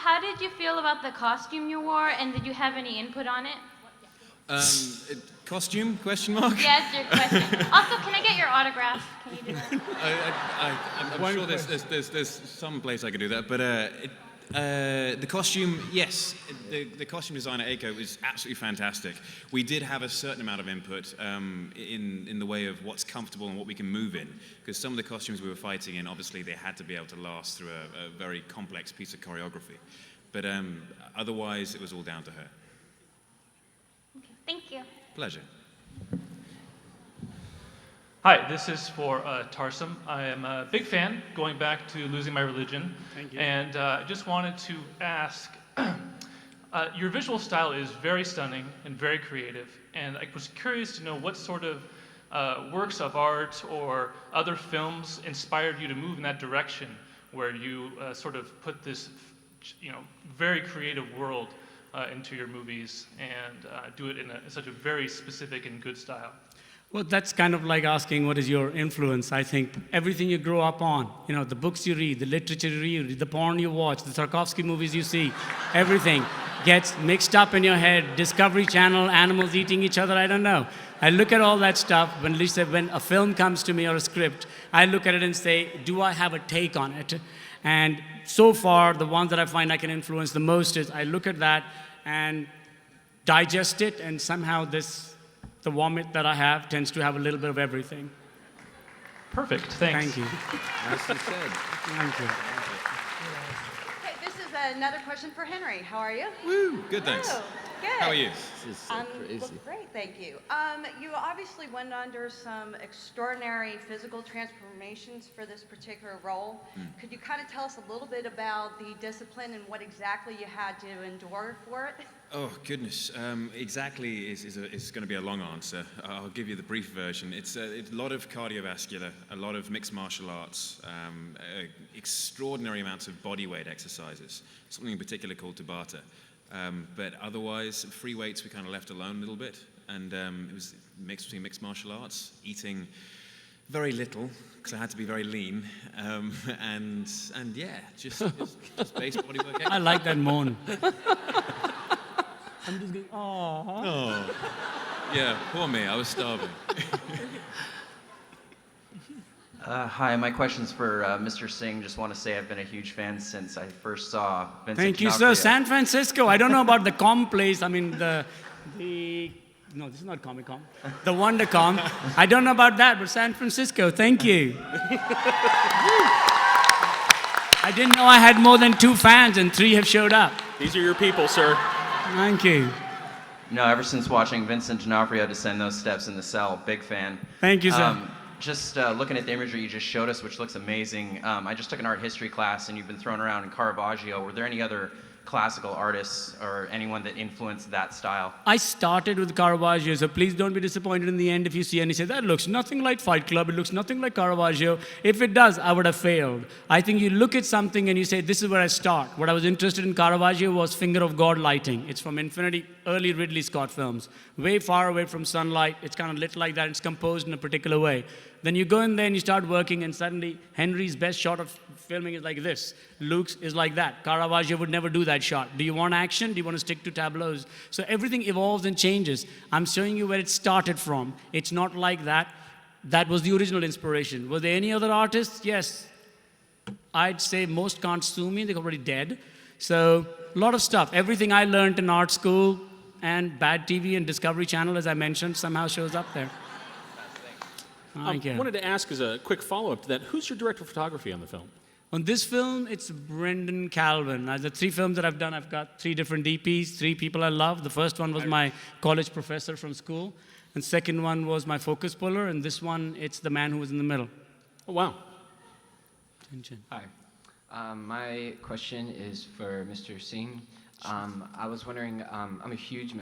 how did you feel about the costume you wore, and did you have any input on it? Costume? Question mark? Yes, your question. Also, can I get your autograph? Can you do that? I'm sure there's some place I could do that, but the costume, yes, the costume designer Aiko was absolutely fantastic. We did have a certain amount of input in the way of what's comfortable and what we can move in, because some of the costumes we were fighting in, obviously they had to be able to last through a very complex piece of choreography. But otherwise, it was all down to her. Okay, thank you. Pleasure. Hi, this is for Tarsum. I am a big fan, going back to Losing My Religion. Thank you. And I just wanted to ask, your visual style is very stunning and very creative. And I was curious to know what sort of works of art or other films inspired you to move in that direction, where you sort of put this, very creative world into your movies and do it in such a very specific and good style. Well, that's kind of like asking what is your influence. I think everything you grow up on, the books you read, the literature you read, the porn you watch, the Tarkovsky movies you see, everything gets mixed up in your head. Discovery Channel, animals eating each other, I don't know. I look at all that stuff. When a film comes to me or a script, I look at it and say, do I have a take on it? And so far, the ones that I find I can influence the most is I look at that and digest it, and somehow the vomit that I have tends to have a little bit of everything. Perfect, thanks. Thank you. Nicely said. Thank you. Okay, this is another question for Henry. How are you? Woo! Good, thanks. Oh, good. How are you? This is so crazy. Well, great, thank you. You obviously went under some extraordinary physical transformations for this particular role. Could you kind of tell us a little bit about the discipline and what exactly you had to endure for it? Oh, goodness. Exactly is going to be a long answer. I'll give you the brief version. It's a lot of cardiovascular, a lot of mixed martial arts, extraordinary amounts of body weight exercises, something in particular called Tabata. But otherwise, free weights we kind of left alone a little bit, and it was mixed between mixed martial arts, eating very little, because I had to be very lean, and yeah, just base body work. I like that moan. I'm just going, oh. Oh, yeah, poor me, I was starving. Hi, my question's for Mr. Singh. Just want to say I've been a huge fan since I first saw Vincent Thank you, D'Onofrio. sir. San Francisco. I don't know about the Com place. I mean, no, this is not Comic-Con. The WonderCon. I don't know about that, but San Francisco. Thank you. I didn't know I had more than 2 fans, and 3 have showed up. These are your people, sir. Thank you. No, ever since watching Vincent D'Onofrio descend those steps in the cell, big fan. Thank you, sir. Just looking at the imagery you just showed us, which looks amazing. I just took an art history class, and you've been thrown around in Caravaggio. Were there any other classical artists or anyone that influenced that style? I started with Caravaggio, so please don't be disappointed in the end if you see and you say, that looks nothing like Fight Club, it looks nothing like Caravaggio. If it does, I would have failed. I think you look at something and you say, this is where I start. What I was interested in Caravaggio was Finger of God lighting. It's from Infinity, early Ridley Scott films. Way far away from sunlight, it's kind of lit like that, it's composed in a particular way. Then you go in there and you start working, and suddenly Henry's best shot of filming is like this. Luke's is like that. Caravaggio would never do that shot. Do you want action? Do you want to stick to tableaus? So everything evolves and changes. I'm showing you where it started from. It's not like that. That was the original inspiration. Were there any other artists? Yes. I'd say most can't sue me. They're already dead. So a lot of stuff. Everything I learned in art school and bad TV and Discovery Channel, as I mentioned, somehow shows up there. I wanted to ask as a quick follow-up to that, who's your director of photography on the film? On this film, it's Brendan Calvin. The 3 films that I've done, I've got 3 different DPs, 3 people I love. The first one was my college professor from school. And second one was my focus puller. And this one, it's the man who was in the middle. Oh, wow. Hi. My question is for Mr. Singh. I was wondering, I'm a huge